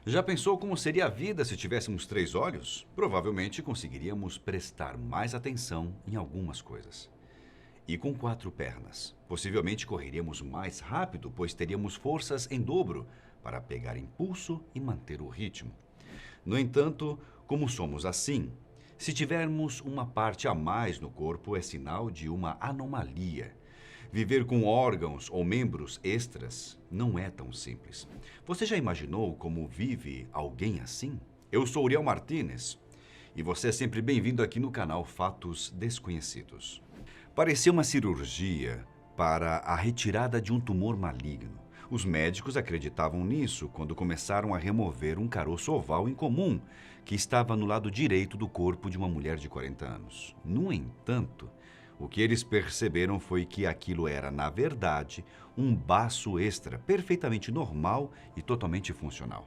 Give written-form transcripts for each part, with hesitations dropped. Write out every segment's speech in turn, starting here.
Já pensou como seria a vida se tivéssemos 3 olhos? Provavelmente conseguiríamos prestar mais atenção em algumas coisas. E com 4 pernas, possivelmente correríamos mais rápido, pois teríamos forças em dobro para pegar impulso e manter o ritmo. No entanto, como somos assim, se tivermos uma parte a mais no corpo é sinal de uma anomalia. Viver com órgãos ou membros extras não é tão simples. Você já imaginou como vive alguém assim? Eu sou Uriel Martínez e você é sempre bem-vindo aqui no canal Fatos Desconhecidos. Parecia uma cirurgia para a retirada de um tumor maligno. Os médicos acreditavam nisso quando começaram a remover um caroço oval incomum que estava no lado direito do corpo de uma mulher de 40 anos. No entanto, o que eles perceberam foi que aquilo era, na verdade, um baço extra perfeitamente normal e totalmente funcional.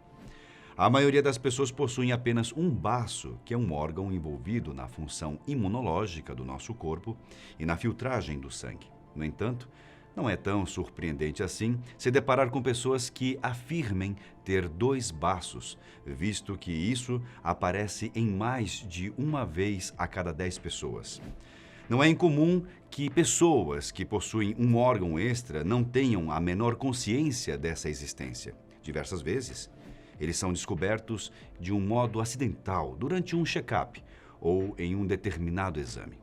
A maioria das pessoas possuem apenas um baço, que é um órgão envolvido na função imunológica do nosso corpo e na filtragem do sangue. No entanto, não é tão surpreendente assim se deparar com pessoas que afirmem ter 2 baços, visto que isso aparece em mais de uma vez a cada 10 pessoas. Não é incomum que pessoas que possuem um órgão extra não tenham a menor consciência dessa existência. Diversas vezes, eles são descobertos de um modo acidental durante um check-up ou em um determinado exame.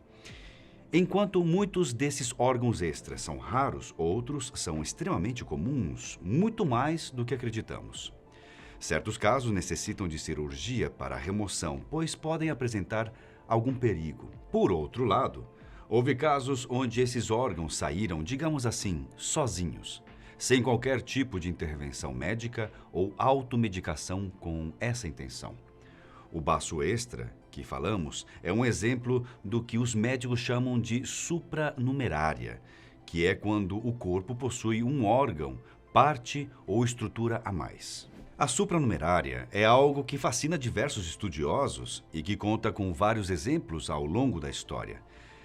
Enquanto muitos desses órgãos extras são raros, outros são extremamente comuns, muito mais do que acreditamos. Certos casos necessitam de cirurgia para a remoção, pois podem apresentar algum perigo. Por outro lado, houve casos onde esses órgãos saíram, digamos assim, sozinhos, sem qualquer tipo de intervenção médica ou automedicação com essa intenção. O baço extra, que falamos, é um exemplo do que os médicos chamam de supranumerária, que é quando o corpo possui um órgão, parte ou estrutura a mais. A supranumerária é algo que fascina diversos estudiosos e que conta com vários exemplos ao longo da história.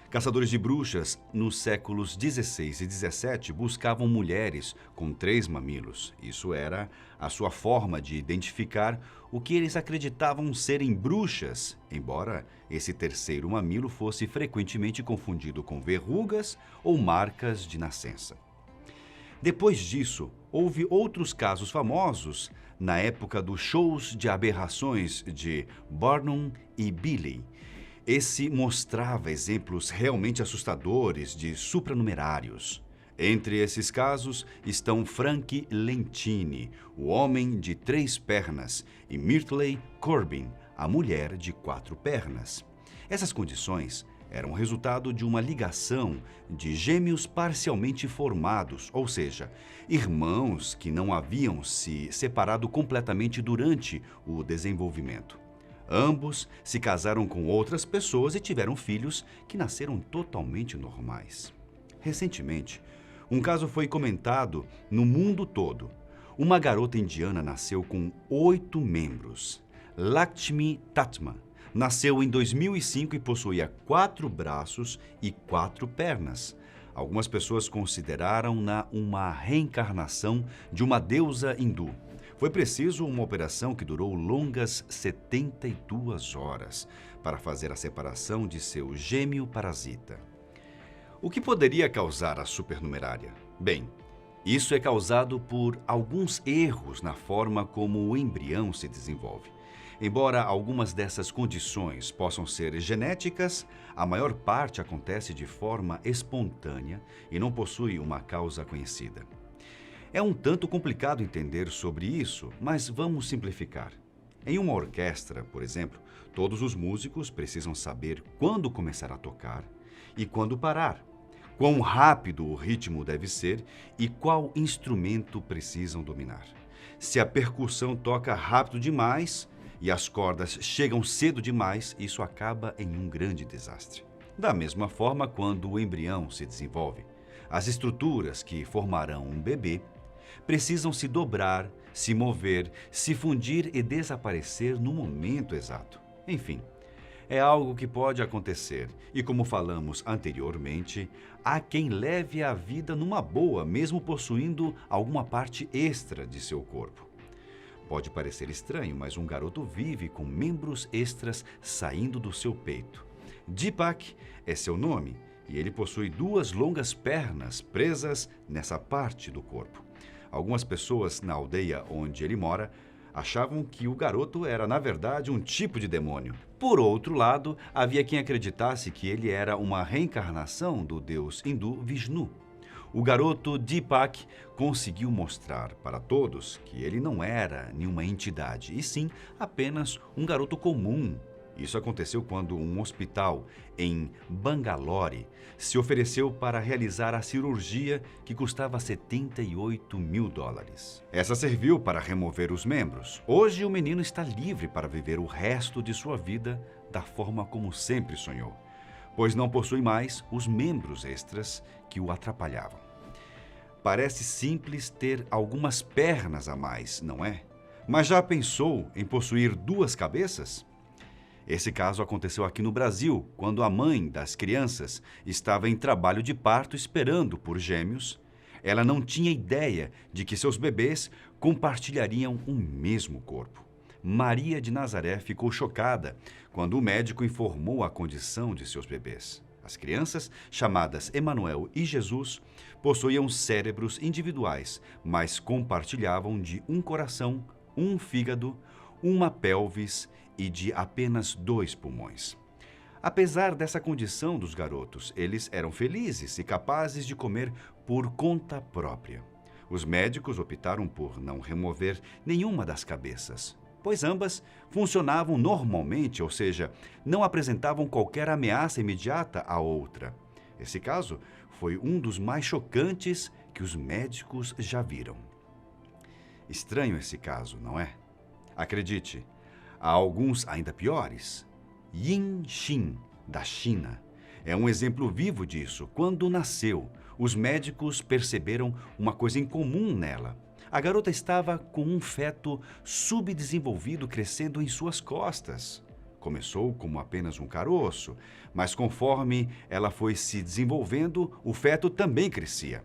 Caçadores de bruxas, nos séculos XVI e XVII, buscavam mulheres com 3 mamilos. Isso era a sua forma de identificar o que eles acreditavam serem bruxas, embora esse terceiro mamilo fosse frequentemente confundido com verrugas ou marcas de nascença. Depois disso, houve outros casos famosos na época dos shows de aberrações de Barnum e Bailey. Esse mostrava exemplos realmente assustadores de supranumerários. Entre esses casos estão Frank Lentini, o homem de 3 pernas, e Myrtle Corbin, a mulher de 4 pernas. Essas condições eram resultado de uma ligação de gêmeos parcialmente formados, ou seja, irmãos que não haviam se separado completamente durante o desenvolvimento. Ambos se casaram com outras pessoas e tiveram filhos que nasceram totalmente normais. Recentemente, um caso foi comentado no mundo todo. Uma garota indiana nasceu com 8 membros. Lakshmi Tatma nasceu em 2005 e possuía 4 braços e 4 pernas. Algumas pessoas consideraram-na uma reencarnação de uma deusa hindu. Foi preciso uma operação que durou longas 72 horas para fazer a separação de seu gêmeo parasita. O que poderia causar a supernumerária? Bem, isso é causado por alguns erros na forma como o embrião se desenvolve. Embora algumas dessas condições possam ser genéticas, a maior parte acontece de forma espontânea e não possui uma causa conhecida. É um tanto complicado entender sobre isso, mas vamos simplificar. Em uma orquestra, por exemplo, todos os músicos precisam saber quando começar a tocar e quando parar, quão rápido o ritmo deve ser e qual instrumento precisam dominar. Se a percussão toca rápido demais e as cordas chegam cedo demais, isso acaba em um grande desastre. Da mesma forma, quando o embrião se desenvolve, as estruturas que formarão um bebê precisam se dobrar, se mover, se fundir e desaparecer no momento exato. Enfim, é algo que pode acontecer e, como falamos anteriormente, há quem leve a vida numa boa, mesmo possuindo alguma parte extra de seu corpo. Pode parecer estranho, mas um garoto vive com membros extras saindo do seu peito. Deepak é seu nome e ele possui 2 longas pernas presas nessa parte do corpo. Algumas pessoas na aldeia onde ele mora achavam que o garoto era, na verdade, um tipo de demônio. Por outro lado, havia quem acreditasse que ele era uma reencarnação do deus hindu Vishnu. O garoto Deepak conseguiu mostrar para todos que ele não era nenhuma entidade, e sim apenas um garoto comum. Isso aconteceu quando um hospital em Bangalore se ofereceu para realizar a cirurgia que custava $78 mil. Essa serviu para remover os membros. Hoje o menino está livre para viver o resto de sua vida da forma como sempre sonhou, pois não possui mais os membros extras que o atrapalhavam. Parece simples ter algumas pernas a mais, não é? Mas já pensou em possuir 2 cabeças? Esse caso aconteceu aqui no Brasil, quando a mãe das crianças estava em trabalho de parto esperando por gêmeos. Ela não tinha ideia de que seus bebês compartilhariam um mesmo corpo. Maria de Nazaré ficou chocada quando o médico informou a condição de seus bebês. As crianças, chamadas Emanuel e Jesus, possuíam cérebros individuais, mas compartilhavam de um coração, um fígado, uma pelvis e de apenas 2 pulmões. Apesar dessa condição dos garotos, eles eram felizes e capazes de comer por conta própria. Os médicos optaram por não remover nenhuma das cabeças, pois ambas funcionavam normalmente, ou seja, não apresentavam qualquer ameaça imediata à outra. Esse caso foi um dos mais chocantes que os médicos já viram. Estranho esse caso, não é? Acredite, há alguns ainda piores. Yin Xin, da China, é um exemplo vivo disso. Quando nasceu, os médicos perceberam uma coisa incomum nela. A garota estava com um feto subdesenvolvido crescendo em suas costas. Começou como apenas um caroço, mas conforme ela foi se desenvolvendo, o feto também crescia.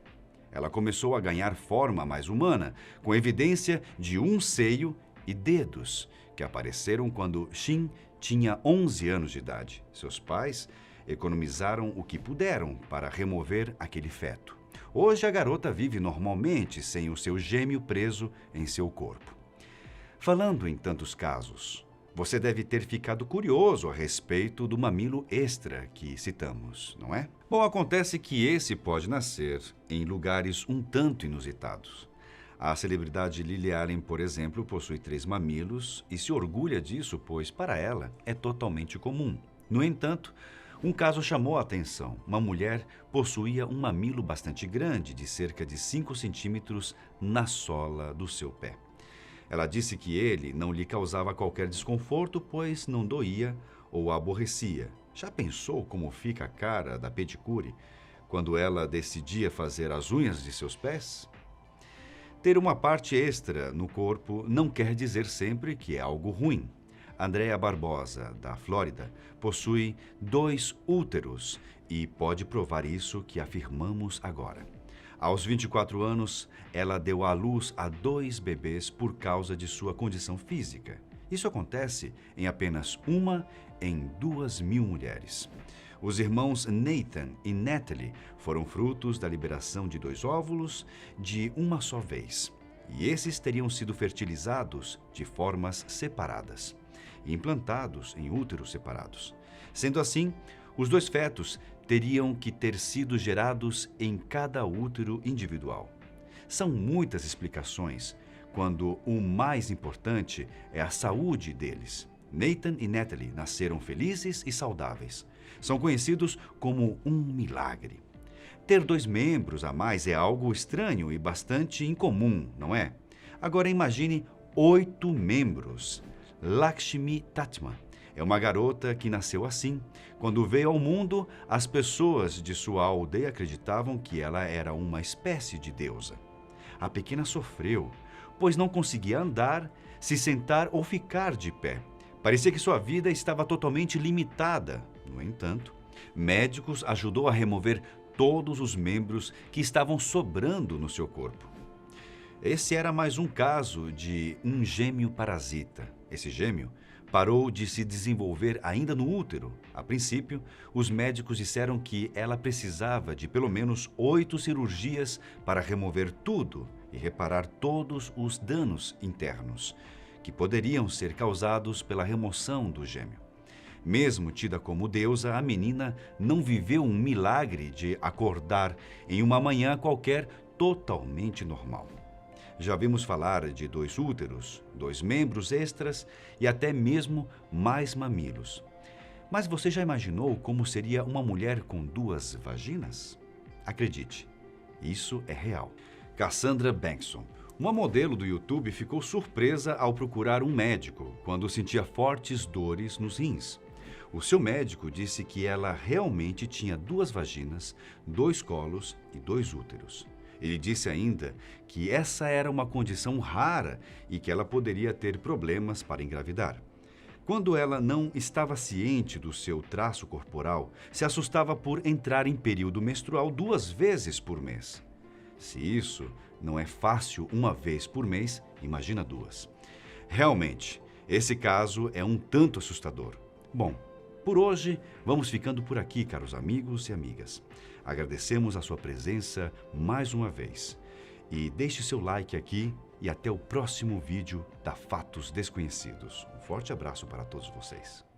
Ela começou a ganhar forma mais humana, com evidência de um seio e dedos, que apareceram quando Xin tinha 11 anos de idade. Seus pais economizaram o que puderam para remover aquele feto. Hoje a garota vive normalmente, sem o seu gêmeo preso em seu corpo. Falando em tantos casos, você deve ter ficado curioso a respeito do mamilo extra que citamos, não é? Bom, acontece que esse pode nascer em lugares um tanto inusitados. A celebridade Lily Allen, por exemplo, possui 3 mamilos e se orgulha disso, pois para ela é totalmente comum. No entanto, um caso chamou a atenção. Uma mulher possuía um mamilo bastante grande, de cerca de 5 centímetros, na sola do seu pé. Ela disse que ele não lhe causava qualquer desconforto, pois não doía ou a aborrecia. Já pensou como fica a cara da pedicure quando ela decidia fazer as unhas de seus pés? Ter uma parte extra no corpo não quer dizer sempre que é algo ruim. Andrea Barbosa, da Flórida, possui 2 úteros e pode provar isso que afirmamos agora. Aos 24 anos, ela deu à luz a 2 bebês por causa de sua condição física. Isso acontece em apenas 1 em 2.000 mulheres. Os irmãos Nathan e Natalie foram frutos da liberação de 2 óvulos de uma só vez. E esses teriam sido fertilizados de formas separadas e implantados em úteros separados. Sendo assim, os 2 fetos teriam que ter sido gerados em cada útero individual. São muitas explicações, quando o mais importante é a saúde deles. Nathan e Natalie nasceram felizes e saudáveis. São conhecidos como um milagre. Ter 2 membros a mais é algo estranho e bastante incomum, não é? Agora imagine 8 membros. Lakshmi Tatma é uma garota que nasceu assim. Quando veio ao mundo, as pessoas de sua aldeia acreditavam que ela era uma espécie de deusa. A pequena sofreu, pois não conseguia andar, se sentar ou ficar de pé. Parecia que sua vida estava totalmente limitada. No entanto, médicos ajudou a remover todos os membros que estavam sobrando no seu corpo. Esse era mais um caso de um gêmeo parasita. Esse gêmeo parou de se desenvolver ainda no útero. A princípio, os médicos disseram que ela precisava de pelo menos 8 cirurgias para remover tudo e reparar todos os danos internos que poderiam ser causados pela remoção do gêmeo. Mesmo tida como deusa, a menina não viveu um milagre de acordar em uma manhã qualquer totalmente normal. Já vimos falar de 2 úteros, 2 membros extras e até mesmo mais mamilos. Mas você já imaginou como seria uma mulher com 2 vaginas? Acredite, isso é real. Cassandra Bankson, uma modelo do YouTube, ficou surpresa ao procurar um médico quando sentia fortes dores nos rins. O seu médico disse que ela realmente tinha 2 vaginas, 2 colos e 2 úteros. Ele disse ainda que essa era uma condição rara e que ela poderia ter problemas para engravidar. Quando ela não estava ciente do seu traço corporal, se assustava por entrar em período menstrual 2 vezes por mês. Se isso não é fácil uma vez por mês, imagina 2. Realmente, esse caso é um tanto assustador. Bom, por hoje, vamos ficando por aqui, caros amigos e amigas. Agradecemos a sua presença mais uma vez. E deixe seu like aqui e até o próximo vídeo da Fatos Desconhecidos. Um forte abraço para todos vocês.